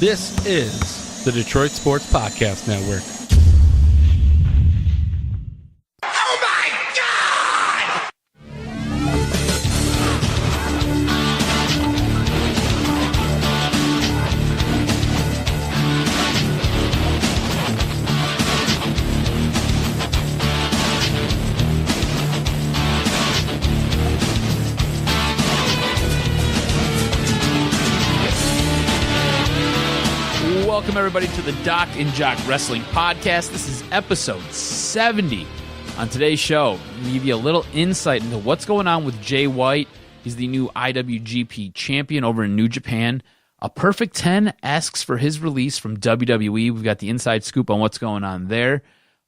This is the Detroit Sports Podcast Network. Oh my God! Welcome, everybody, to the DocNJock Wrestling Podcast. This is episode 70. On today's show, we give you a little insight into what's going on with Jay White. He's the new IWGP champion over in New Japan. A Perfect 10 asks for his release from WWE. We've got the inside scoop on what's going on there.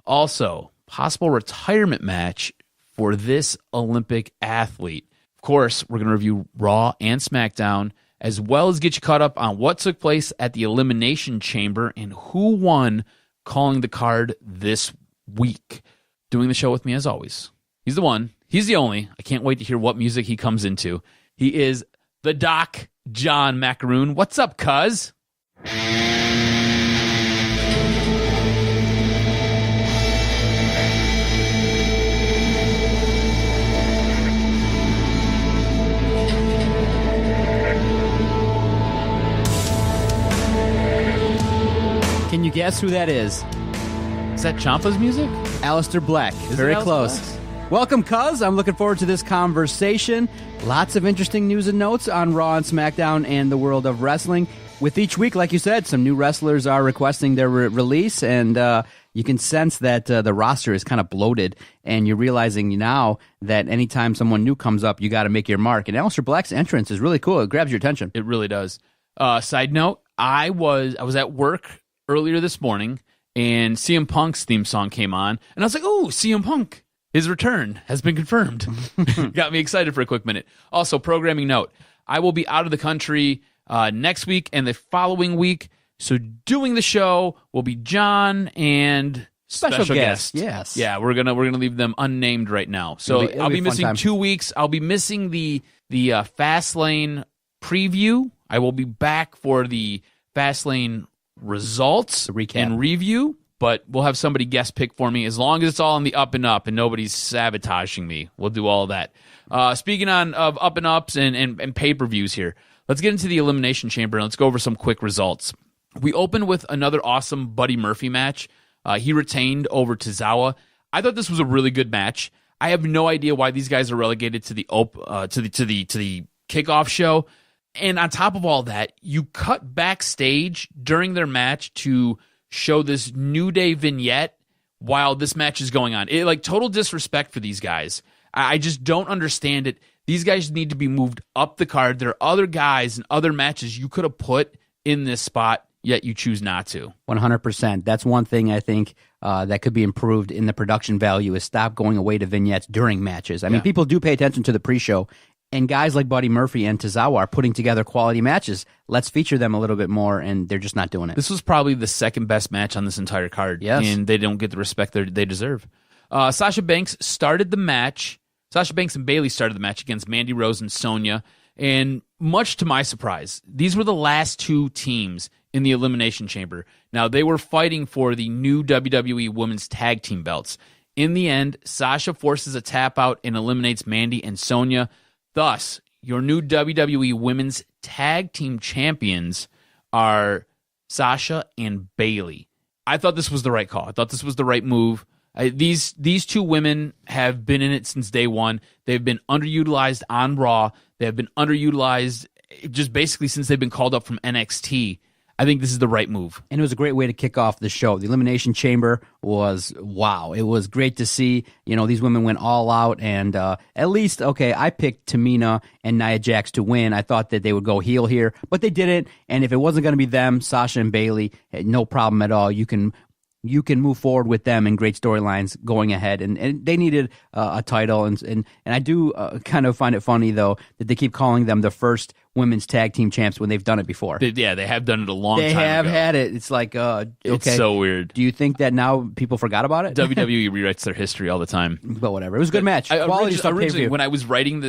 Also, possible retirement match for this Olympic athlete. Of course, we're going to review Raw and Smackdown, as well as get you caught up on what took place at the Elimination Chamber and who won calling the card this week. Doing the show with me, as always, he's the one, he's the only. I can't wait to hear what music he comes into. He is the Doc, John Macaroon. What's up, cuz? Can you guess who that is? Is that Ciampa's music? Aleister Black. Is it Very Aleister close. Black? Welcome, cuz. I'm looking forward to this conversation. Lots of interesting news and notes on Raw and SmackDown and the world of wrestling. With each week, like you said, some new wrestlers are requesting their release, and you can sense that the roster is kind of bloated, and you're realizing now that anytime someone new comes up, you got to make your mark. And Aleister Black's entrance is really cool. It grabs your attention. It really does. Side note, I was at work earlier this morning, and CM Punk's theme song came on, and I was like, "Oh, CM Punk, his return has been confirmed." Got me excited for a quick minute. Also, programming note, I will be out of the country next week and the following week, so doing the show will be John and special guest. Yes. Yeah, we're gonna leave them unnamed right now. So It'll I'll be be a fun missing time. 2 weeks. I'll be missing the Fastlane preview. I will be back for the Fastlane results recap and review, but we'll have somebody guest pick for me as long as it's all on the up and up and nobody's sabotaging me. We'll do all of that. Speaking of up and ups and pay-per-views here, let's get into the Elimination Chamber and let's go over some quick results. We opened with another awesome Buddy Murphy match. He retained over Tozawa. I thought this was a really good match. I have no idea why these guys are relegated to the kickoff show. And on top of all that, you cut backstage during their match to show this New Day vignette while this match is going on. Total disrespect for these guys. I just don't understand it. These guys need to be moved up the card. There are other guys and other matches you could have put in this spot, yet you choose not to. 100%. That's one thing I think that could be improved in the production value is stop going away to vignettes during matches. I mean, people do pay attention to the pre-show, and guys like Buddy Murphy and Tozawa are putting together quality matches. Let's feature them a little bit more, and they're just not doing it. This was probably the second best match on this entire card, yes, and they don't get the respect they deserve. Sasha Banks started the match. Sasha Banks and Bayley started the match against Mandy Rose and Sonya, and much to my surprise, these were the last two teams in the Elimination Chamber. Now, they were fighting for the new WWE Women's Tag Team belts. In the end, Sasha forces a tap out and eliminates Mandy and Sonya. Thus, your new WWE Women's Tag Team Champions are Sasha and Bayley. I thought this was the right call. I thought this was the right move. These two women have been in it since day one. They've been underutilized on Raw. They have been underutilized just basically since they've been called up from NXT. I think this is the right move. And it was a great way to kick off the show. The Elimination Chamber was, wow. It was great to see. You know, these women went all out, and at least, okay, I picked Tamina and Nia Jax to win. I thought that they would go heel here, but they didn't. And if it wasn't going to be them, Sasha and Bayley, no problem at all. You can move forward with them in great storylines going ahead. And they needed a title. And I do kind of find it funny, though, that they keep calling them the first women's tag team champs when they've done it before. They have done it a long time ago. They have had it. It's like, okay. It's so weird. Do you think that now people forgot about it? WWE rewrites their history all the time. But whatever. It was a good match. Quality stuff. Originally, when I was writing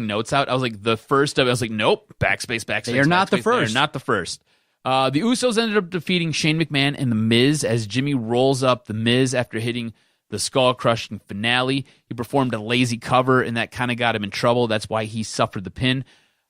notes out, I was like, the first of it, I was like, nope, backspace. They are not the first. They are not the first. The Usos ended up defeating Shane McMahon and The Miz as Jimmy rolls up The Miz after hitting the skull-crushing finale. He performed a lazy cover, and that kind of got him in trouble. That's why he suffered the pin.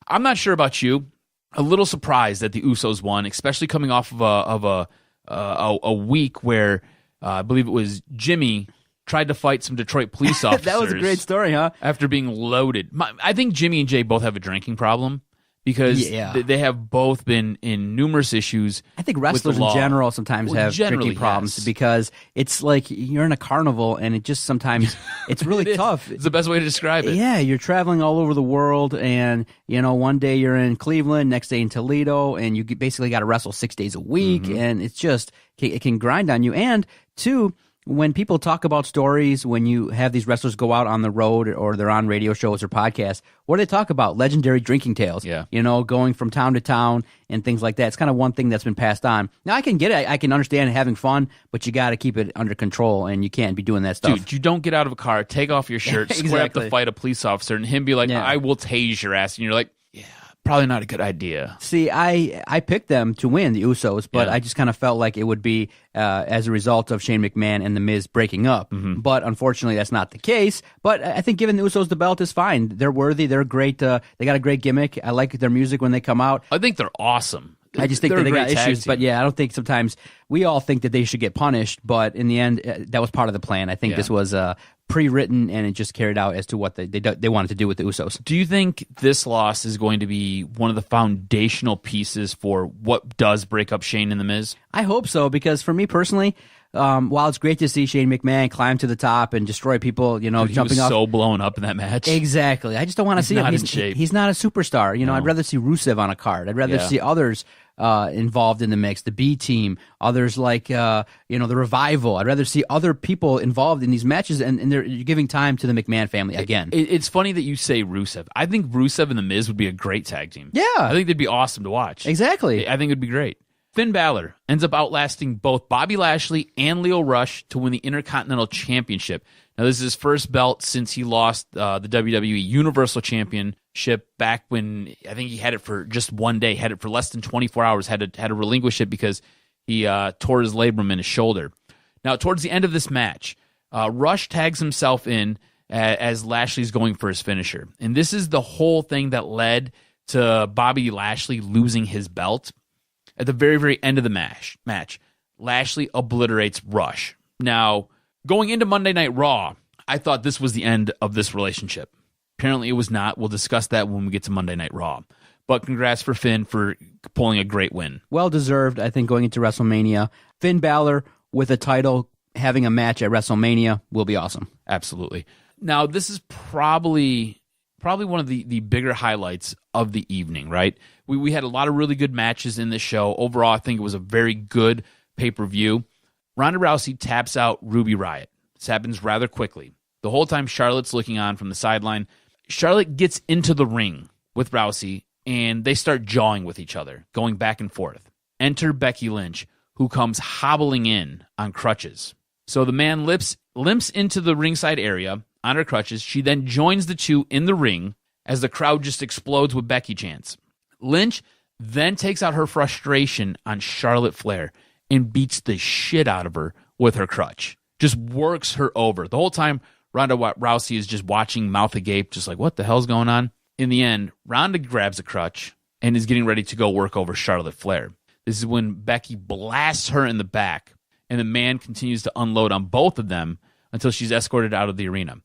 I'm not sure about you. A little surprised that the Usos won, especially coming off of a week where I believe it was Jimmy tried to fight some Detroit police officers. That was a great story, huh? After being loaded. I think Jimmy and Jay both have a drinking problem because they have both been in numerous issues. I think wrestlers in general sometimes have drinking problems because it's like you're in a carnival and it just sometimes it's really tough. It's the best way to describe it. Yeah, you're traveling all over the world and, one day you're in Cleveland, next day in Toledo, and you basically got to wrestle 6 days a week, and it's just, it can grind on you. And two, when people talk about stories, when you have these wrestlers go out on the road or they're on radio shows or podcasts, what do they talk about? Legendary drinking tales. Yeah. Going from town to town and things like that. It's kind of one thing that's been passed on. Now, I can get it. I can understand having fun, but you got to keep it under control, and you can't be doing that stuff. Dude, you don't get out of a car, take off your shirt, square up to fight a police officer, and him be like, I will tase your ass. And you're like, yeah, probably not a good idea. See, I picked them to win, the Usos, but I just kind of felt like it would be as a result of Shane McMahon and The Miz breaking up. But unfortunately, that's not the case. But I think giving the Usos the belt is fine. They're worthy. They're great. They got a great gimmick. I like their music when they come out. I think they're awesome. I just think that they got issues. But I don't think sometimes we all think that they should get punished. But in the end, that was part of the plan. I think this was pre-written, and it just carried out as to what they wanted to do with the Usos. Do you think this loss is going to be one of the foundational pieces for what does break up Shane and The Miz? I hope so, because for me personally, while it's great to see Shane McMahon climb to the top and destroy people, jumping off. He was so blown up in that match. Exactly. I just don't want to see him. He's not a superstar. No. I'd rather see Rusev on a card. I'd rather see others involved in the mix, the B team, others like the Revival. I'd rather see other people involved in these matches, and you're giving time to the McMahon family again. It's funny that you say Rusev. I think Rusev and The Miz would be a great tag team. Yeah. I think they'd be awesome to watch. Exactly. I think it'd be great. Finn Balor ends up outlasting both Bobby Lashley and Leo Rush to win the Intercontinental Championship. Now, this is his first belt since he lost the WWE Universal Championship back when I think he had it for just one day, had it for less than 24 hours, had to relinquish it because he tore his labrum in his shoulder. Now, towards the end of this match, Rush tags himself in as Lashley's going for his finisher. And this is the whole thing that led to Bobby Lashley losing his belt. At the very, very end of the match, Lashley obliterates Rush. Now, going into Monday Night Raw, I thought this was the end of this relationship. Apparently, it was not. We'll discuss that when we get to Monday Night Raw. But congrats for Finn for pulling a great win. Well-deserved, I think, going into WrestleMania. Finn Balor with a title, having a match at WrestleMania will be awesome. Absolutely. Now, this is probably one of the bigger highlights of the evening, right? We had a lot of really good matches in this show. Overall, I think it was a very good pay-per-view. Ronda Rousey taps out Ruby Riott. This happens rather quickly. The whole time Charlotte's looking on from the sideline. Charlotte gets into the ring with Rousey, and they start jawing with each other, going back and forth. Enter Becky Lynch, who comes hobbling in on crutches. So the man limps into the ringside area on her crutches. She then joins the two in the ring as the crowd just explodes with Becky chants. Lynch then takes out her frustration on Charlotte Flair and beats the shit out of her with her crutch. Just works her over. The whole time, Ronda Rousey is just watching mouth agape, just like, what the hell's going on? In the end, Ronda grabs a crutch and is getting ready to go work over Charlotte Flair. This is when Becky blasts her in the back, and the man continues to unload on both of them until she's escorted out of the arena.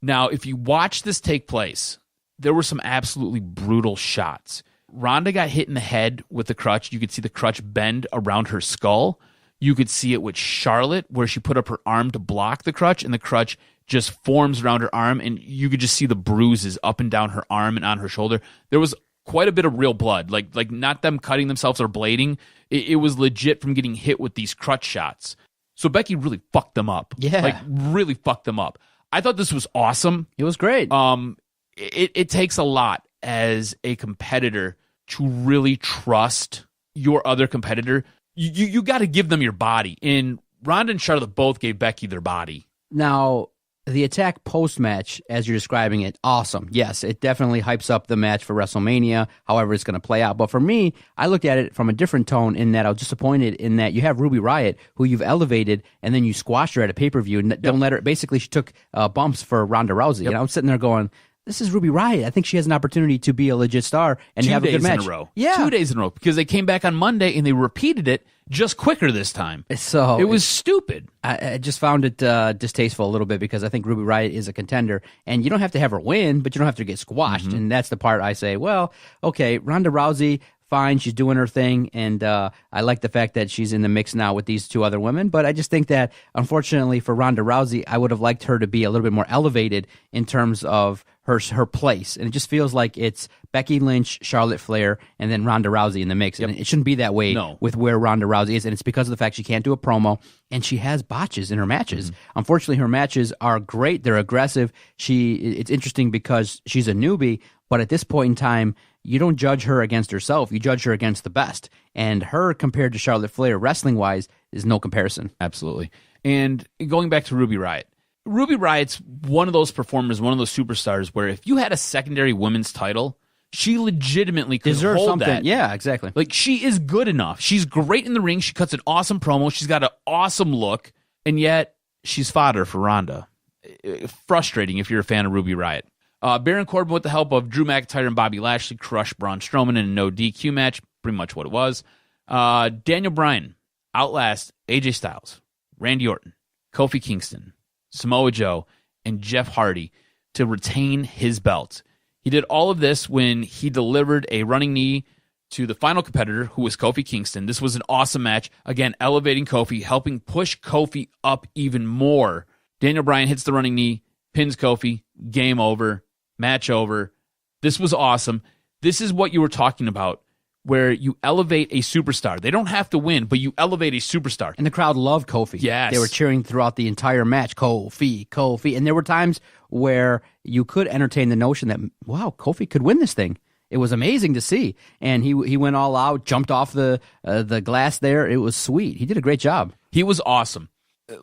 Now, if you watch this take place, there were some absolutely brutal shots. Ronda got hit in the head with the crutch. You could see the crutch bend around her skull. You could see it with Charlotte, where she put up her arm to block the crutch, and the crutch just forms around her arm, and you could just see the bruises up and down her arm and on her shoulder. There was quite a bit of real blood, like not them cutting themselves or blading. It was legit from getting hit with these crutch shots. So Becky really fucked them up. Yeah. Really fucked them up. I thought this was awesome. It was great. It takes a lot as a competitor to really trust your other competitor. You got to give them your body. And Ronda and Charlotte both gave Becky their body. Now, The attack post-match, as you're describing it, awesome. Yes, it definitely hypes up the match for WrestleMania, however it's going to play out. But for me, I looked at it from a different tone in that I was disappointed in that you have Ruby Riott, who you've elevated, and then you squashed her at a pay-per-view and don't let her. Basically, she took bumps for Ronda Rousey. And I'm sitting there going, this is Ruby Riott. I think she has an opportunity to be a legit star and have a good match. 2 days in a row. Yeah. 2 days in a row, because they came back on Monday and they repeated it just quicker this time. So it was stupid. I just found it distasteful a little bit because I think Ruby Riott is a contender, and you don't have to have her win, but you don't have to get squashed. And that's the part I say, well, okay, Ronda Rousey, fine, she's doing her thing, and I like the fact that she's in the mix now with these two other women, but I just think that, unfortunately for Ronda Rousey, I would have liked her to be a little bit more elevated in terms of her place, and it just feels like it's Becky Lynch, Charlotte Flair, and then Ronda Rousey in the mix, and it shouldn't be that way with where Ronda Rousey is, and it's because of the fact she can't do a promo, and she has botches in her matches. Unfortunately, her matches are great, they're aggressive. It's interesting because she's a newbie, but at this point in time, you don't judge her against herself, you judge her against the best, and her compared to Charlotte Flair, wrestling-wise, is no comparison. Absolutely. And going back to Ruby Riott, Ruby Riott's one of those performers, one of those superstars where if you had a secondary women's title, she legitimately could deserves hold something. that. Yeah, exactly. Like, she is good enough. She's great in the ring. She cuts an awesome promo. She's got an awesome look, and yet she's fodder for Ronda. Frustrating if you're a fan of Ruby Riott. Baron Corbin, with the help of Drew McIntyre and Bobby Lashley, crushed Braun Strowman in a no DQ match. Pretty much what it was. Daniel Bryan outlasts AJ Styles, Randy Orton, Kofi Kingston, Samoa Joe, and Jeff Hardy to retain his belt. He did all of this when he delivered a running knee to the final competitor, who was Kofi Kingston. This was an awesome match. Again, elevating Kofi, helping push Kofi up even more. Daniel Bryan hits the running knee, pins Kofi, game over, match over. This was awesome. This is what you were talking about, where you elevate a superstar. They don't have to win, but you elevate a superstar. And the crowd loved Kofi. Yes. They were cheering throughout the entire match, Kofi, Kofi. And there were times where you could entertain the notion that, wow, Kofi could win this thing. It was amazing to see. And he went all out, jumped off the glass there. It was sweet. He did a great job. He was awesome.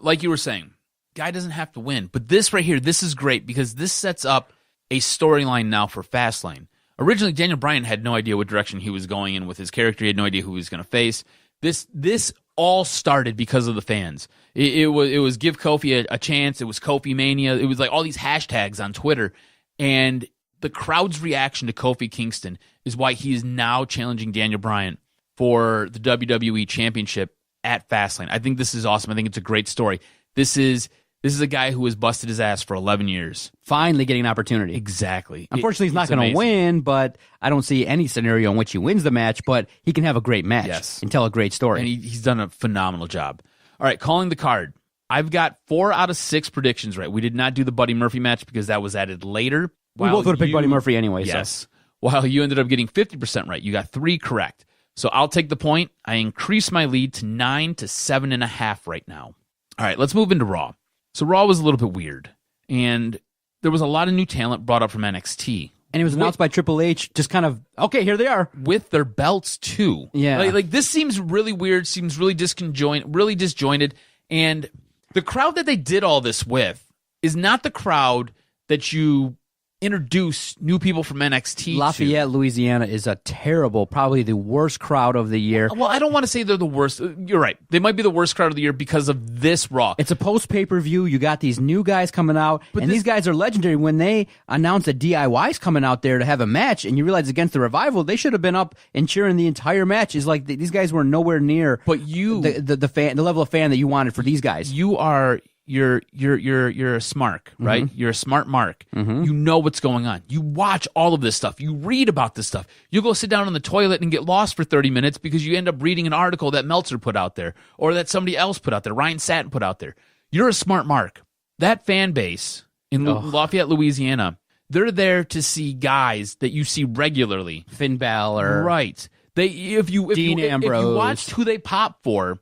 Like you were saying, guy doesn't have to win. But this right here, this is great because this sets up a storyline now for Fastlane. Originally, Daniel Bryan had no idea what direction he was going in with his character. He had no idea who he was going to face. This all started because of the fans. It was give Kofi a chance. It was Kofi Mania. It was like all these hashtags on Twitter. And the crowd's reaction to Kofi Kingston is why he is now challenging Daniel Bryan for the WWE Championship at Fastlane. I think this is awesome. I think it's a great story. This is a guy who has busted his ass for 11 years. Finally getting an opportunity. Exactly. Unfortunately, he's not going to win, but I don't see any scenario in which he wins the match, but he can have a great match and tell a great story. And he's done a phenomenal job. All right, calling the card. I've got 4 out of 6 predictions right. We did not do the Buddy Murphy match because that was added later. We both would have picked Buddy Murphy anyway. Yes. So. While you ended up getting 50% right. You got 3 correct. So I'll take the point. I increase my lead to 9 to 7.5 right now. All right, let's move into Raw. So Raw was a little bit weird, and there was a lot of new talent brought up from NXT. And it was announced by Triple H, just kind of, okay, here they are. With their belts, too. Yeah. Like this seems really weird, seems really disjointed, and the crowd that they did all this with is not the crowd that you introduce new people from NXT Lafayette, to. Louisiana is a terrible, probably the worst crowd of the year. Well, I don't want to say they're the worst. You're right. They might be the worst crowd of the year because of this Raw. It's a post-pay-per-view. You got these new guys coming out, and these guys are legendary. When they announced that DIY's coming out there to have a match, and you realize against the Revival, they should have been up and cheering the entire match. It's like these guys were nowhere near but you the level of fan that you wanted for these guys. You're a smart, right? Mm-hmm. You're a smart mark. Mm-hmm. You know what's going on. You watch all of this stuff. You read about this stuff. You go sit down on the toilet and get lost for 30 minutes because you end up reading an article that Meltzer put out there or that somebody else put out there, Ryan Satin put out there. You're a smart mark. That fan base in Lafayette, Louisiana, they're there to see guys that you see regularly. Finn Balor. Right. If you watched who they pop for,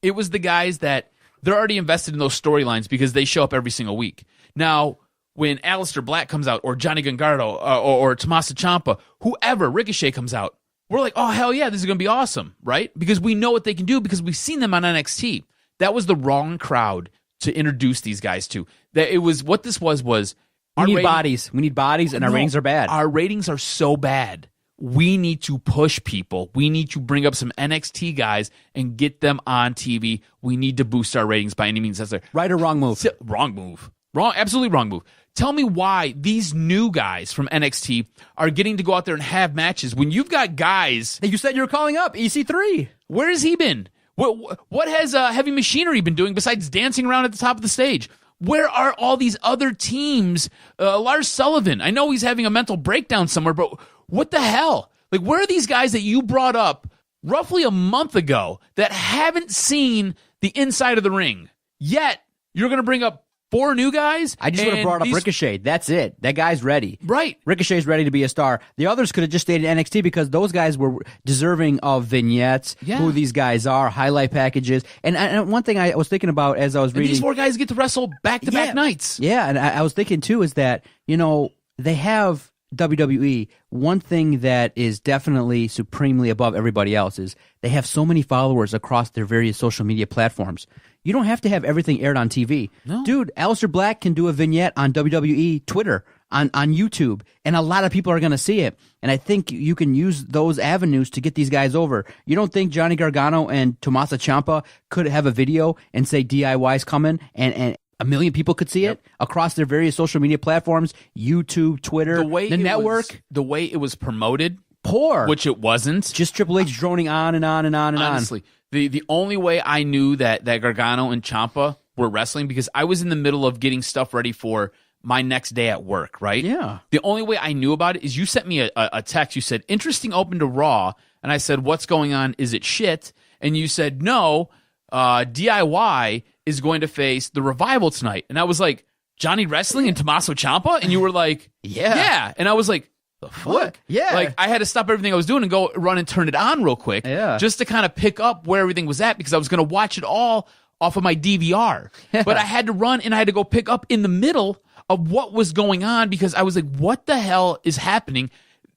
it was the guys that they're already invested in those storylines because they show up every single week. Now, when Aleister Black comes out, or Johnny Gargano, or Tommaso Ciampa, whoever, Ricochet comes out, we're like, oh, hell yeah, this is going to be awesome, right? Because we know what they can do because we've seen them on NXT. That was the wrong crowd to introduce these guys to. That it was what this was we need bodies. We need bodies, and our ratings are bad. Our ratings are so bad. We need to push people. We need to bring up some NXT guys and get them on TV. We need to boost our ratings by any means necessary. Right or wrong move? Wrong move. Absolutely wrong move. Tell me why these new guys from NXT are getting to go out there and have matches when you've got guys. You said you were calling up EC3. Where has he been? What has Heavy Machinery been doing besides dancing around at the top of the stage? Where are all these other teams? Lars Sullivan, I know he's having a mental breakdown somewhere, but what the hell? Like, where are these guys that you brought up roughly a month ago that haven't seen the inside of the ring? Yet, you're going to bring up 4 new guys? I just would have brought up Ricochet. That's it. That guy's ready. Right. Ricochet's ready to be a star. The others could have just stayed in NXT because those guys were deserving of vignettes, who these guys are, highlight packages. And one thing I was thinking about as I was reading... these 4 guys get to wrestle back-to-back nights. Yeah, and I was thinking, too, is that, they have... WWE, one thing that is definitely supremely above everybody else is they have so many followers across their various social media platforms. You don't have to have everything aired on TV. No. Dude, Aleister Black can do a vignette on WWE Twitter, on YouTube, and a lot of people are going to see it. And I think you can use those avenues to get these guys over. You don't think Johnny Gargano and Tommaso Ciampa could have a video and say DIY's coming and 1 million people could see it across their various social media platforms, YouTube, Twitter, the network. The way it was promoted, poor, which it wasn't. Just Triple H droning on and on and on and honestly, the only way I knew that Gargano and Ciampa were wrestling because I was in the middle of getting stuff ready for my next day at work, right? Yeah. The only way I knew about it is you sent me a text. You said, interesting open to Raw. And I said, what's going on? Is it shit? And you said, no, DIY is going to face the Revival tonight. And I was like, Johnny Wrestling and Tommaso Ciampa? And you were like, yeah. And I was like, the fuck? What? Yeah. Like, I had to stop everything I was doing and go run and turn it on real quick. Yeah. Just to kind of pick up where everything was at because I was going to watch it all off of my DVR. But I had to run and I had to go pick up in the middle of what was going on because I was like, what the hell is happening?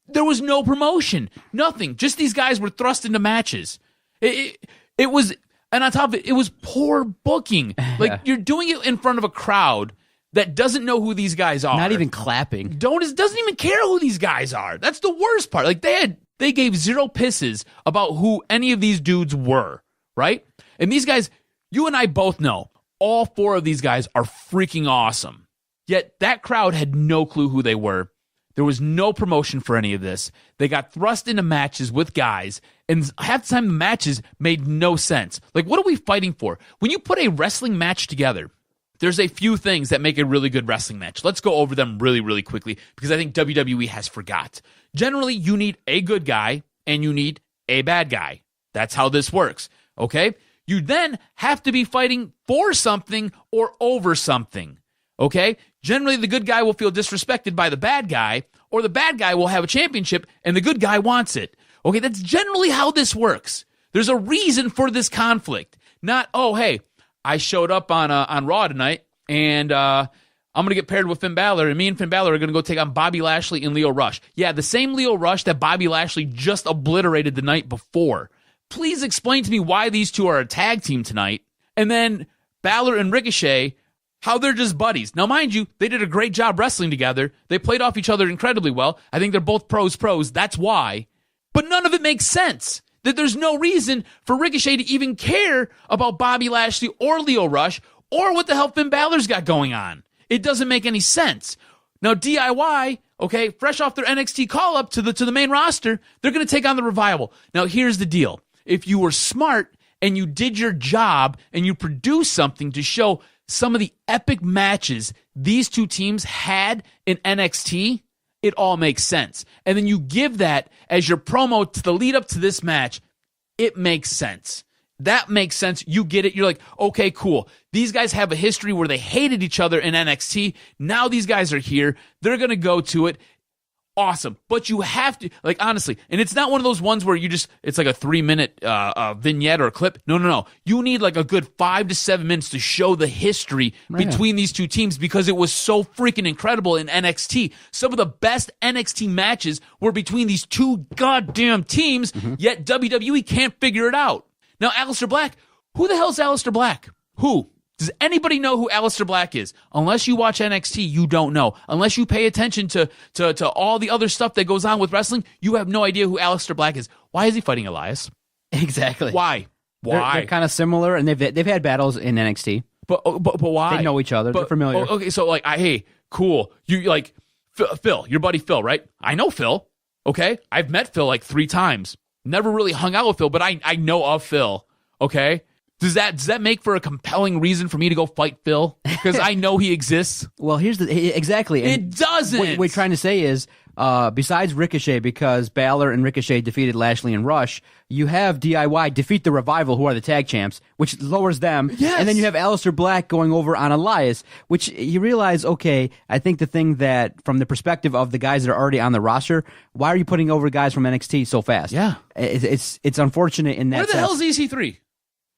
There was no promotion. Nothing. Just these guys were thrust into matches. It was... And on top of it, it was poor booking. Like, you're doing it in front of a crowd that doesn't know who these guys are. Not even clapping. Doesn't even care who these guys are. That's the worst part. Like, they gave 0 pisses about who any of these dudes were, right? And these guys, you and I both know, all 4 of these guys are freaking awesome. Yet that crowd had no clue who they were. There was no promotion for any of this. They got thrust into matches with guys, and half the time the matches made no sense. Like, what are we fighting for? When you put a wrestling match together, there's a few things that make a really good wrestling match. Let's go over them really, really quickly, because I think WWE has forgot. Generally, you need a good guy, and you need a bad guy. That's how this works, okay? You then have to be fighting for something or over something. Okay? Generally, the good guy will feel disrespected by the bad guy, or the bad guy will have a championship, and the good guy wants it. Okay, that's generally how this works. There's a reason for this conflict. Not, oh, hey, I showed up on Raw tonight, and I'm going to get paired with Finn Balor, and me and Finn Balor are going to go take on Bobby Lashley and Lio Rush. Yeah, the same Lio Rush that Bobby Lashley just obliterated the night before. Please explain to me why these two are a tag team tonight, and then Balor and Ricochet, how they're just buddies. Now, mind you, they did a great job wrestling together. They played off each other incredibly well. I think they're both pros. That's why. But none of it makes sense. That there's no reason for Ricochet to even care about Bobby Lashley or Lio Rush or what the hell Finn Balor's got going on. It doesn't make any sense. Now, DIY, okay, fresh off their NXT call-up to the main roster, they're going to take on the Revival. Now, here's the deal. If you were smart and you did your job and you produced something to show some of the epic matches these two teams had in NXT, it all makes sense. And then you give that as your promo to the lead up to this match, it makes sense. That makes sense. You get it. You're like, okay, cool. These guys have a history where they hated each other in NXT. Now these guys are here. They're going to go to it. Awesome. But you have to, like, honestly, and it's not one of those ones where it's like a 3-minute vignette or a clip. No. You need like a good 5 to 7 minutes to show the history between these two teams because it was so freaking incredible in NXT. Some of the best NXT matches were between these two goddamn teams, yet WWE can't figure it out. Now, Aleister Black, who the hell's Aleister Black? Who? Does anybody know who Aleister Black is? Unless you watch NXT, you don't know. Unless you pay attention to all the other stuff that goes on with wrestling, you have no idea who Aleister Black is. Why is he fighting Elias? Exactly. Why? They're kind of similar, and they've had battles in NXT. But why? They know each other. They're familiar. Okay, so like, hey, cool. You like Phil, your buddy Phil, right? I know Phil. Okay, I've met Phil like 3 times. Never really hung out with Phil, but I know of Phil. Okay. Does that make for a compelling reason for me to go fight Phil? Because I know he exists. Well, exactly. It doesn't. What we're trying to say is, besides Ricochet, because Balor and Ricochet defeated Lashley and Rush, you have DIY defeat the Revival, who are the tag champs, which lowers them. Yes. And then you have Aleister Black going over on Elias, which you realize, okay, I think the thing that, from the perspective of the guys that are already on the roster, why are you putting over guys from NXT so fast? Yeah. It's unfortunate in that Where the hell is EC3?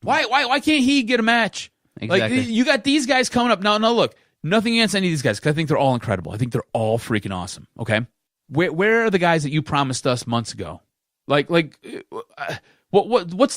Why can't he get a match? Exactly. Like, you got these guys coming up. No, look, nothing against any of these guys, because I think they're all incredible. I think they're all freaking awesome, okay? Where are the guys that you promised us months ago? What's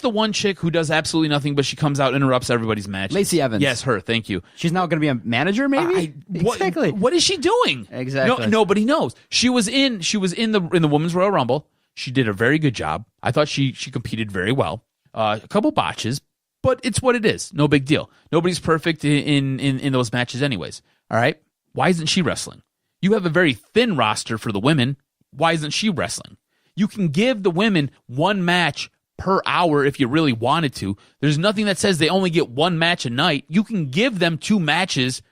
the one chick who does absolutely nothing, but she comes out and interrupts everybody's matches? Lacey Evans. Yes, her. Thank you. She's now going to be a manager, maybe? Exactly. What is she doing? Exactly. Nobody knows. She was in the Women's Royal Rumble. She did a very good job. I thought she competed very well. A couple botches, but it's what it is. No big deal. Nobody's perfect in those matches anyways. All right? Why isn't she wrestling? You have a very thin roster for the women. Why isn't she wrestling? You can give the women 1 match per hour if you really wanted to. There's nothing that says they only get 1 match a night. You can give them 2 matches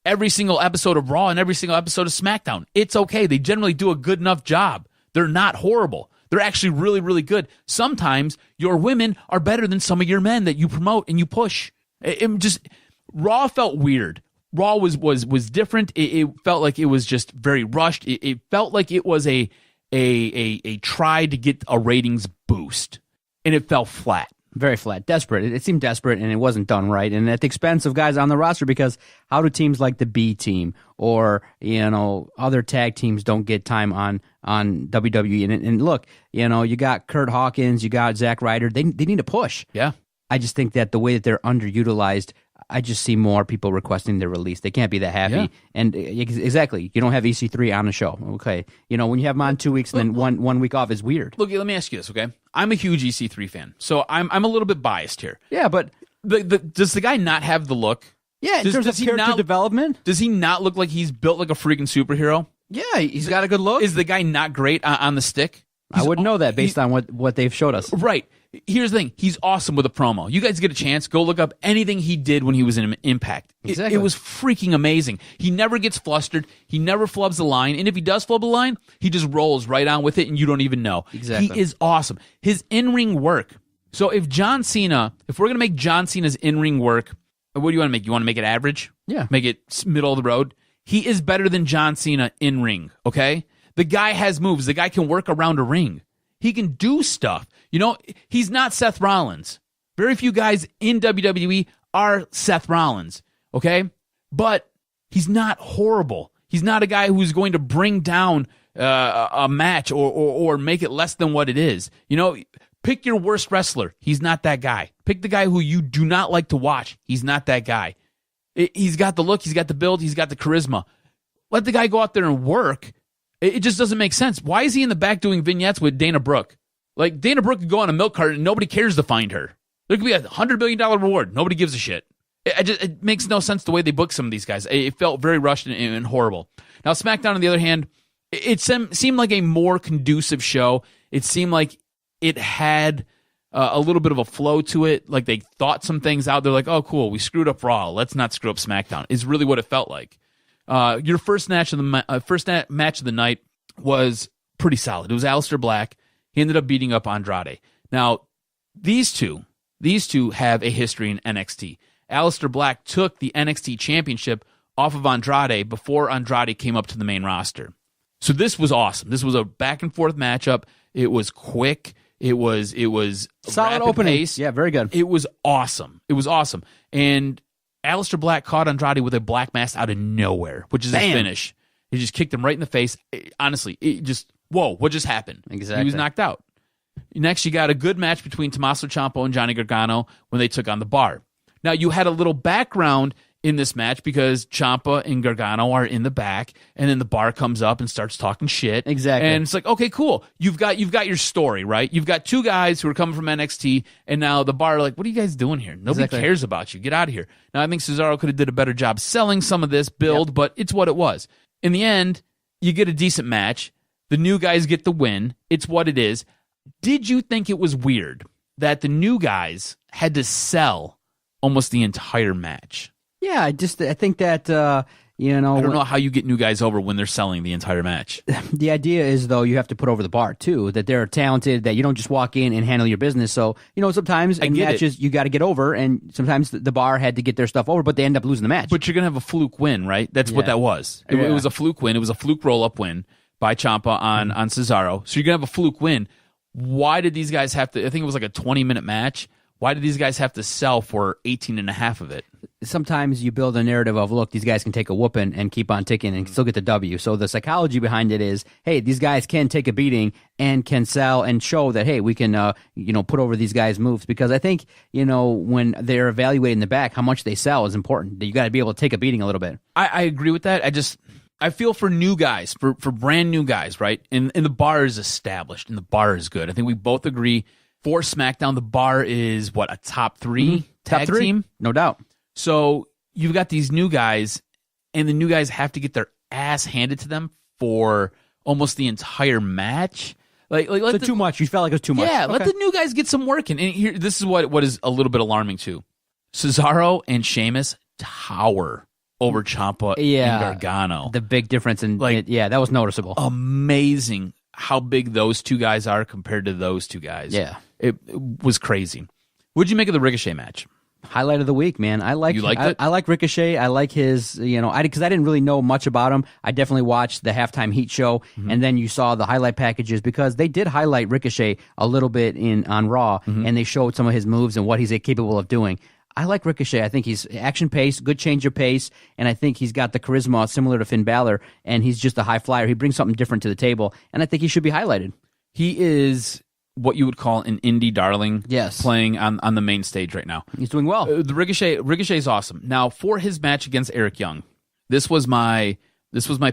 every single episode of Raw and every single episode of SmackDown. It's okay. They generally do a good enough job. They're not horrible. They're actually really, really good. Sometimes your women are better than some of your men that you promote and you push. Raw felt weird. Raw was different. It felt like it was just very rushed. It felt like it was a try to get a ratings boost, and it fell flat. Very flat. Desperate. It seemed desperate, and it wasn't done right, and at the expense of guys on the roster, because how do teams like the B team or, other tag teams don't get time on WWE? And look, you got Kurt Hawkins, you got Zack Ryder. They need to push. Yeah. I just think that the way that they're underutilized, I just see more people requesting their release. They can't be that happy. Yeah. And exactly, you don't have EC3 on the show. Okay. When you have them on 2 weeks and then one week off is weird. Look, let me ask you this, okay? I'm a huge EC3 fan, so I'm a little bit biased here. Yeah, but does the guy not have the look? Yeah, in terms of character development? Does he not look like he's built like a freaking superhero? Yeah, he's got a good look. Is the guy not great on the stick? I wouldn't know that based on what they've showed us. Right. Here's the thing. He's awesome with a promo. You guys get a chance, go look up anything he did when he was in Impact. Exactly. It was freaking amazing. He never gets flustered. He never flubs the line. And if he does flub a line, he just rolls right on with it and you don't even know. Exactly. He is awesome. His in-ring work. So if we're going to make John Cena's in-ring work, what do you want to make? You want to make it average? Yeah. Make it middle of the road? He is better than John Cena in-ring, okay? The guy has moves. The guy can work around a ring. He can do stuff. He's not Seth Rollins. Very few guys in WWE are Seth Rollins, okay? But he's not horrible. He's not a guy who's going to bring down a match or make it less than what it is. Pick your worst wrestler. He's not that guy. Pick the guy who you do not like to watch. He's not that guy. He's got the look. He's got the build. He's got the charisma. Let the guy go out there and work. It just doesn't make sense. Why is he in the back doing vignettes with Dana Brooke? Like, Dana Brooke could go on a milk cart and nobody cares to find her. There could be $100 billion reward. Nobody gives a shit. It makes no sense the way they book some of these guys. It felt very rushed and horrible. Now, SmackDown, on the other hand, it seemed like a more conducive show. It seemed like it had a little bit of a flow to it. Like, they thought some things out. They're like, oh, cool, we screwed up Raw. Let's not screw up SmackDown, is really what it felt like. Your first match of the night was pretty solid. It was Aleister Black. He ended up beating up Andrade. Now, these two have a history in NXT. Aleister Black took the NXT championship off of Andrade before Andrade came up to the main roster. So this was awesome. This was a back and forth matchup. It was quick. It was solid opening. Pace. Yeah, very good. It was awesome. And Aleister Black caught Andrade with a black mass out of nowhere, which is his finish. He just kicked him right in the face. Honestly, whoa, what just happened? Exactly. He was knocked out. Next, you got a good match between Tommaso Ciampa and Johnny Gargano when they took on the Bar. Now, you had a little background in this match because Ciampa and Gargano are in the back, and then the bar comes up and starts talking shit. Exactly. And it's like, okay, cool. You've got your story, right? You've got two guys who are coming from NXT, and now the bar are like, what are you guys doing here? Nobody cares about you. Get out of here. Now, I think Cesaro could have did a better job selling some of this build, but it's what it was. In the end, you get a decent match. The new guys get the win. It's what it is. Did you think it was weird that the new guys had to sell almost the entire match? Yeah, I think that, I don't know how you get new guys over when they're selling the entire match. The idea is, though, you have to put over the bar, too, that they're talented, that you don't just walk in and handle your business. So, sometimes in matches you got to get over, and sometimes the bar had to get their stuff over, but they end up losing the match. But you're going to have a fluke win, right? That's what that was. It was a fluke win. It was a fluke roll-up win by Ciampa on Cesaro. So you're going to have a fluke win. Why did these guys have to, I think it was like a 20-minute match. Why did these guys have to sell for 18 and a half of it? Sometimes you build a narrative of, look, these guys can take a whooping and keep on ticking and still get the W. So the psychology behind it is, hey, these guys can take a beating and can sell and show that, hey, we can, put over these guys' moves. Because I think, when they're evaluating the back, how much they sell is important. You got to be able to take a beating a little bit. I agree with that. I feel for new guys, for brand new guys, right? And the bar is established and the bar is good. I think we both agree for SmackDown, the bar is a top three tag team? No doubt. So you've got these new guys, and the new guys have to get their ass handed to them for almost the entire match. Too much. You felt like it was too much. Yeah, let the new guys get some work in. And here, this is what is a little bit alarming too. Cesaro and Sheamus tower over Ciampa and Gargano. The big difference in that was noticeable. Amazing how big those two guys are compared to those two guys. Yeah. It was crazy. What'd you make of the Ricochet match? Highlight of the week, man. I like it? I like Ricochet. I like his, because I didn't really know much about him. I definitely watched the halftime heat show, and then you saw the highlight packages because they did highlight Ricochet a little bit on Raw, and they showed some of his moves and what he's capable of doing. I like Ricochet. I think he's action pace, good change of pace, and I think he's got the charisma similar to Finn Balor, and he's just a high flyer. He brings something different to the table, and I think he should be highlighted. He is what you would call an indie darling, playing on the main stage right now. He's doing well. The Ricochet is awesome. Now, for his match against Eric Young, this was my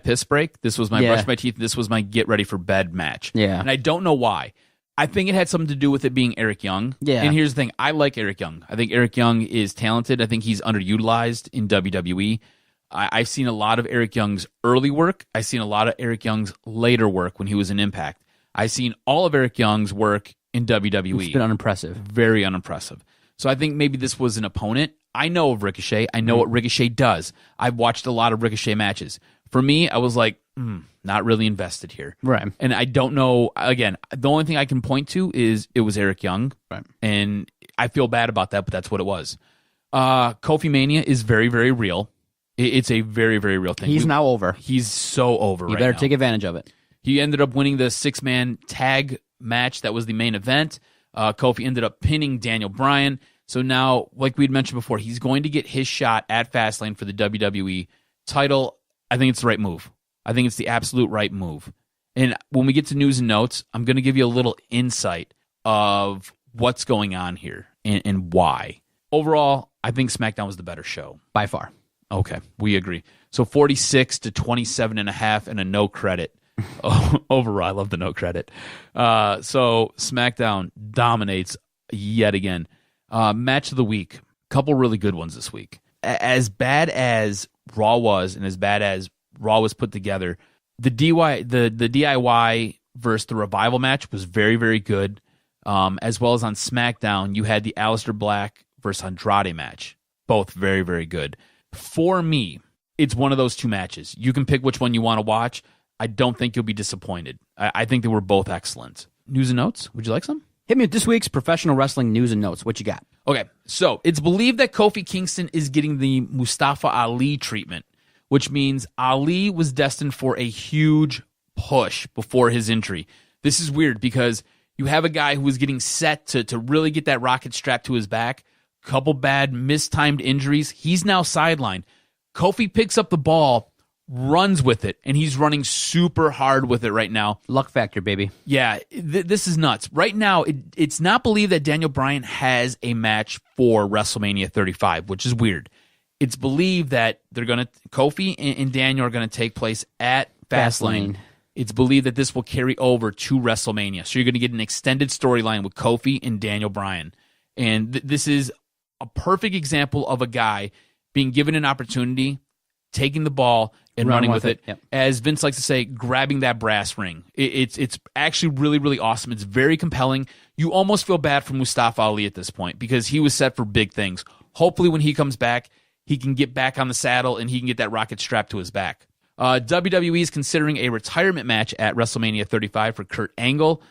piss break. This was my brush my teeth. This was my get ready for bed match. Yeah. And I don't know why. I think it had something to do with it being Eric Young. Yeah. And here's the thing. I like Eric Young. I think Eric Young is talented. I think he's underutilized in WWE. I've seen a lot of Eric Young's early work. I've seen a lot of Eric Young's later work when he was in Impact. I've seen all of Eric Young's work in WWE. It's been unimpressive. Very unimpressive. So I think maybe this was an opponent. I know of Ricochet. I know what Ricochet does. I've watched a lot of Ricochet matches. For me, I was like, not really invested here. Right. And I don't know, again, the only thing I can point to is it was Eric Young. Right. And I feel bad about that, but that's what it was. Kofi Mania is very, very real. It's a very, very real thing. He's now over. He's so over right now. You better take advantage of it. He ended up winning the 6-man tag match. That was the main event. Kofi ended up pinning Daniel Bryan. So now, like we'd mentioned before, he's going to get his shot at Fastlane for the WWE title. I think it's the right move. I think it's the absolute right move. And when we get to news and notes, I'm going to give you a little insight of what's going on here and why. Overall, I think SmackDown was the better show. By far. Okay, we agree. So 46 to 27.5 and a no credit. Overall, I love the no credit. So SmackDown dominates yet again. Match of the week. Couple really good ones this week. As bad as Raw was and as bad as Raw was put together, the DIY versus the Revival match was very, very good. As well as on SmackDown, you had the Aleister Black versus Andrade match. Both very, very good. For me, it's one of those two matches. You can pick which one you want to watch. I don't think you'll be disappointed. I think they were both excellent. News and notes? Would you like some? Hit me with this week's professional wrestling news and notes. What you got? Okay, so it's believed that Kofi Kingston is getting the Mustafa Ali treatment, which means Ali was destined for a huge push before his injury. This is weird because you have a guy who was getting set to really get that rocket strapped to his back. Couple bad mistimed injuries. He's now sidelined. Kofi picks up the ball, runs with it, and he's running super hard with it right now. Luck factor, baby. Yeah, this is nuts. Right now, it's not believed that Daniel Bryan has a match for WrestleMania 35, which is weird. It's believed that Kofi and Daniel are going to take place at Fastlane. It's believed that this will carry over to WrestleMania. So you're going to get an extended storyline with Kofi and Daniel Bryan. And this is a perfect example of a guy being given an opportunity, taking the ball and running with it. Yep. As Vince likes to say, grabbing that brass ring. It's actually really, really awesome. It's very compelling. You almost feel bad for Mustafa Ali at this point because he was set for big things. Hopefully when he comes back, he can get back on the saddle and he can get that rocket strapped to his back. WWE is considering a retirement match at WrestleMania 35 for Kurt Angle.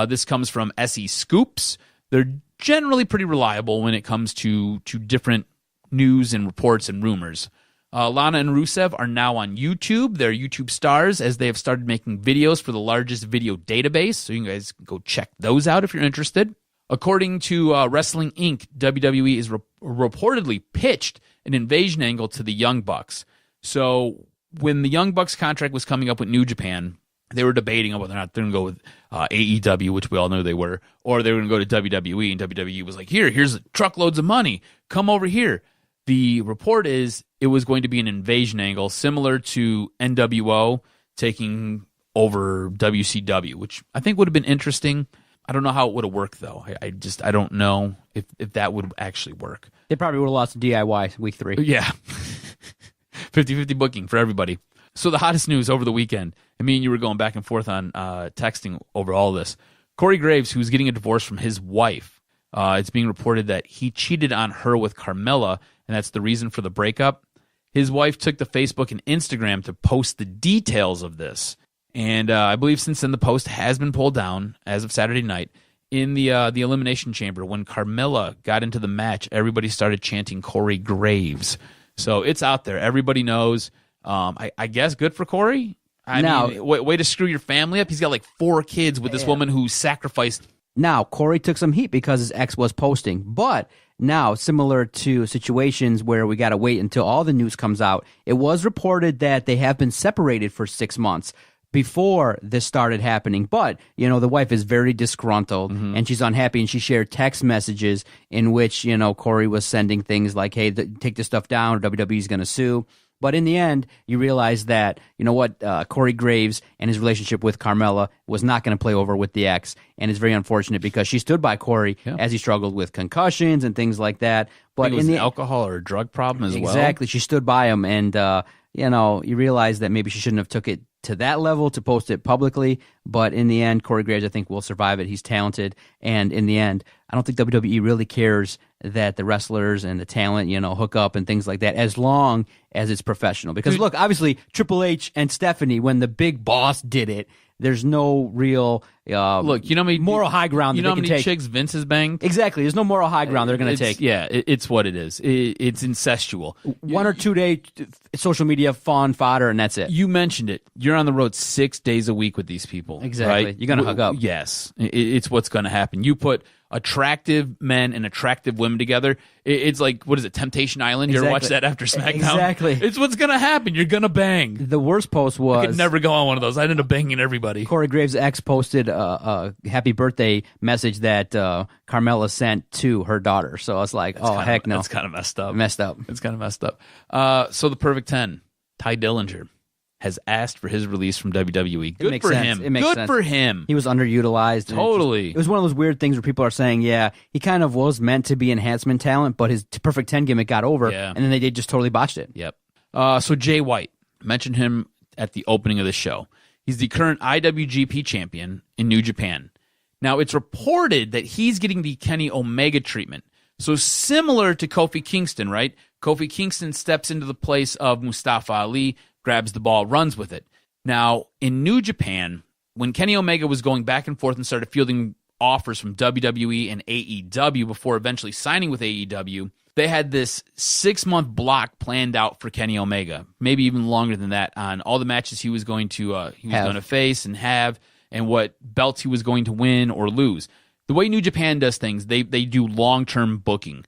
This comes from SE Scoops. They're generally pretty reliable when it comes to different news and reports and rumors. Lana and Rusev are now on YouTube. They're YouTube stars as they have started making videos for the largest video database, so you guys can go check those out if you're interested. According to Wrestling Inc., WWE is reportedly pitched an invasion angle to the Young Bucks. So when the Young Bucks contract was coming up with New Japan, they were debating whether or not they're going to go with AEW, which we all know they were, or they were going to go to WWE, and WWE was like, here's truckloads of money. Come over here. The report is it was going to be an invasion angle similar to NWO taking over WCW, which I think would have been interesting. I don't know how it would have worked, though. I don't know if that would actually work. They probably would have lost DIY week 3. Yeah. 50-50 booking for everybody. So the hottest news over the weekend, and me and you were going back and forth on texting over all this. Corey Graves, who's getting a divorce from his wife, it's being reported that he cheated on her with Carmella, and that's the reason for the breakup. His wife took to Facebook and Instagram to post the details of this. And I believe since then the post has been pulled down as of Saturday night. In the Elimination Chamber, when Carmella got into the match, everybody started chanting Corey Graves. So it's out there. Everybody knows. I guess good for Corey. I mean, way to screw your family up. He's got like 4 kids with this woman who sacrificed. Now, Corey took some heat because his ex was posting. But now, similar to situations where we got to wait until all the news comes out, it was reported that they have been separated for 6 months before this started happening. But, the wife is very disgruntled and she's unhappy, and she shared text messages in which, Corey was sending things like, hey, take this stuff down, or WWE's going to sue. But in the end, you realize that, Corey Graves and his relationship with Carmella was not going to play over with the ex. And it's very unfortunate because she stood by Corey as he struggled with concussions and things like that. But it was an alcohol or a drug problem as well. Exactly. She stood by him. And, you realize that maybe she shouldn't have took it to that level to post it publicly. But in the end, Corey Graves, I think, will survive it. He's talented. And in the end, I don't think WWE really cares that the wrestlers and the talent, hook up and things like that, as long as it's professional. Because, look, obviously, Triple H and Stephanie, when the big boss did it, there's no real moral high ground that they can take. You know how many chicks Vince has banged? Exactly. There's no moral high ground they're going to take. Yeah, it's what it is. It's incestual. 1 or 2 day social media fun fodder, and that's it. You mentioned it. You're on the road 6 days a week with these people. Exactly. Right? You're going to hook up. Yes. It's what's going to happen. You put attractive men and attractive women together. It's like, what is it, Temptation Island? You ever watch that after Smackdown? Exactly. It's what's going to happen. You're going to bang. The worst post was... I could never go on one of those. I'd end up banging everybody. Corey Graves' ex posted a happy birthday message that Carmella sent to her daughter. So I was like, heck no. That's kind of messed up. It's kind of messed up. So the Perfect 10, Ty Dillinger, has asked for his release from WWE. Good for him. It makes sense. Good for him. He was underutilized. Totally. It was one of those weird things where people are saying, yeah, he kind of was meant to be enhancement talent, but his Perfect 10 gimmick got over, and then they just totally botched it. Yep. So Jay White, mentioned him at the opening of the show. He's the current IWGP champion in New Japan. Now, it's reported that he's getting the Kenny Omega treatment. So similar to Kofi Kingston, right? Kofi Kingston steps into the place of Mustafa Ali, grabs the ball, runs with it. Now, in New Japan, when Kenny Omega was going back and forth and started fielding offers from WWE and AEW before eventually signing with AEW, they had this 6-month block planned out for Kenny Omega, maybe even longer than that, on all the matches he was going to face and have, and what belts he was going to win or lose. The way New Japan does things, they do long-term booking.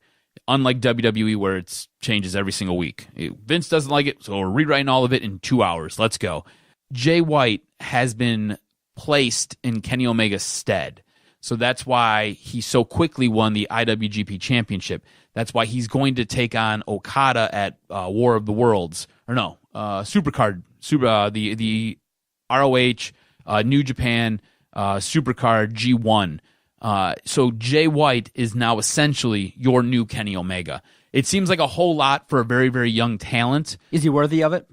unlike WWE where it changes every single week. Vince doesn't like it, so we're rewriting all of it in 2 hours. Let's go. Jay White has been placed in Kenny Omega's stead. So that's why he so quickly won the IWGP Championship. That's why he's going to take on Okada at War of the Worlds. Or no, Supercard, the ROH, New Japan, Supercard G1. So Jay White is now essentially your new Kenny Omega. It seems like a whole lot for a very, very young talent. Is he worthy of it?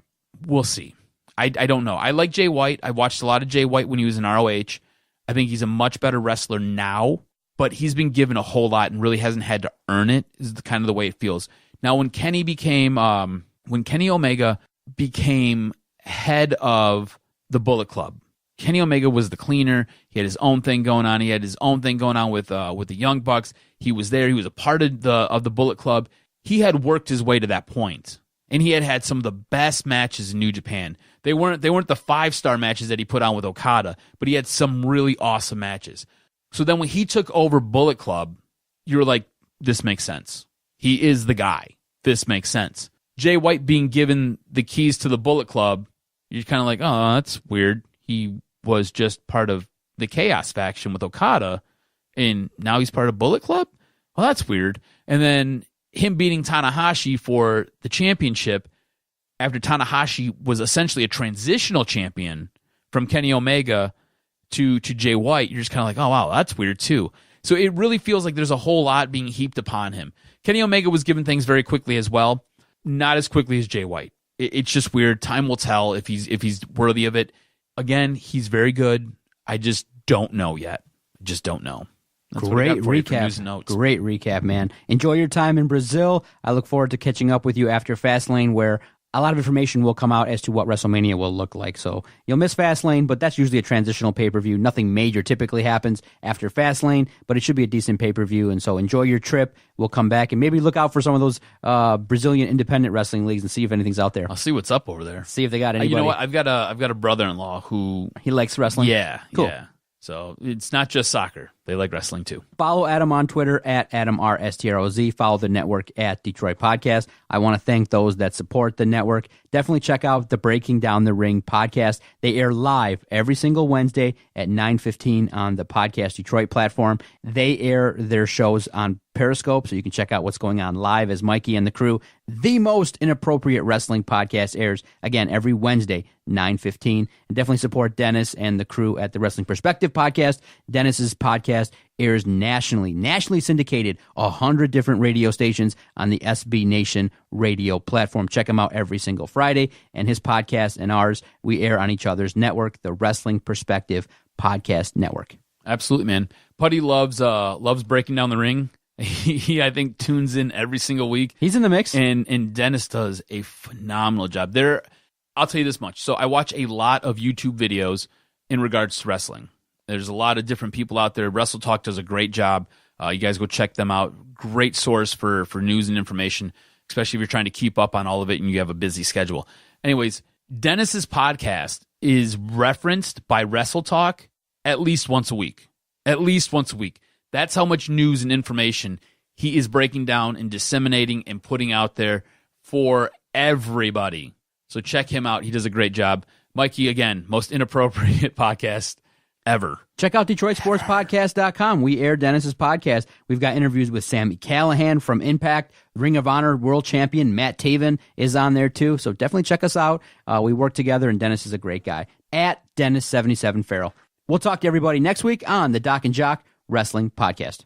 We'll see. I don't know. I like Jay White. I watched a lot of Jay White when he was in ROH. I think he's a much better wrestler now, but he's been given a whole lot and really hasn't had to earn it, is kind of the way it feels. Now, when Kenny Omega became head of the Bullet Club, Kenny Omega was the cleaner. He had his own thing going on. He had his own thing going on with the Young Bucks. He was there. He was a part of the Bullet Club. He had worked his way to that point, and he had some of the best matches in New Japan. They weren't the 5-star matches that he put on with Okada, but he had some really awesome matches. So then when he took over Bullet Club, you were like, this makes sense. He is the guy. This makes sense. Jay White being given the keys to the Bullet Club, you're kind of like, oh, that's weird. He was just part of the Chaos faction with Okada, and now he's part of Bullet Club? Well, that's weird. And then him beating Tanahashi for the championship after Tanahashi was essentially a transitional champion from Kenny Omega to Jay White, you're just kind of like, oh, wow, that's weird too. So it really feels like there's a whole lot being heaped upon him. Kenny Omega was given things very quickly as well, not as quickly as Jay White. It's just weird. Time will tell if he's worthy of it. Again, he's very good. I just don't know yet. Just don't know. That's Great recap. Great recap, man. Enjoy your time in Brazil. I look forward to catching up with you after Fastlane, where a lot of information will come out as to what WrestleMania will look like. So you'll miss Fastlane, but that's usually a transitional pay-per-view. Nothing major typically happens after Fastlane, but it should be a decent pay-per-view. And so enjoy your trip. We'll come back and maybe look out for some of those Brazilian independent wrestling leagues and see if anything's out there. I'll see what's up over there. See if they got anybody. You know what? I've got a brother-in-law who he likes wrestling. Yeah, cool. Yeah. So it's not just soccer. They like wrestling too. Follow Adam on Twitter at AdamRSTROZ. Follow the network at Detroit Podcast. I want to thank those that support the network. Definitely check out the Breaking Down the Ring podcast. They air live every single Wednesday at 9:15 on the Podcast Detroit platform. They air their shows on Periscope, so you can check out what's going on live as Mikey and the crew. The Most Inappropriate Wrestling podcast airs, again, every Wednesday, 9:15. And definitely support Dennis and the crew at the Wrestling Perspective podcast. Dennis's podcast airs nationally syndicated, 100 different radio stations on the SB Nation radio platform. Check him out every single Friday. And his podcast and ours, we air on each other's network, the Wrestling Perspective Podcast Network. Absolutely, man. Putty loves Breaking Down the Ring. He I think tunes in every single week. He's in the mix. And Dennis does a phenomenal job. I'll tell you this much. So I watch a lot of YouTube videos in regards to wrestling. There's a lot of different people out there. Wrestle Talk does a great job. You guys go check them out. Great source for news and information, especially if you're trying to keep up on all of it and you have a busy schedule. Anyways, Dennis's podcast is referenced by Wrestle Talk at least once a week. At least once a week. That's how much news and information he is breaking down and disseminating and putting out there for everybody. So check him out. He does a great job. Mikey, again, most inappropriate podcast ever. Check out DetroitSportsPodcast.com. We air Dennis's podcast. We've got interviews with Sami Callihan from Impact. Ring of Honor World Champion Matt Taven is on there too. So definitely check us out. We work together, and Dennis is a great guy. At Dennis77 Farrell. We'll talk to everybody next week on the Doc and Jock Wrestling Podcast.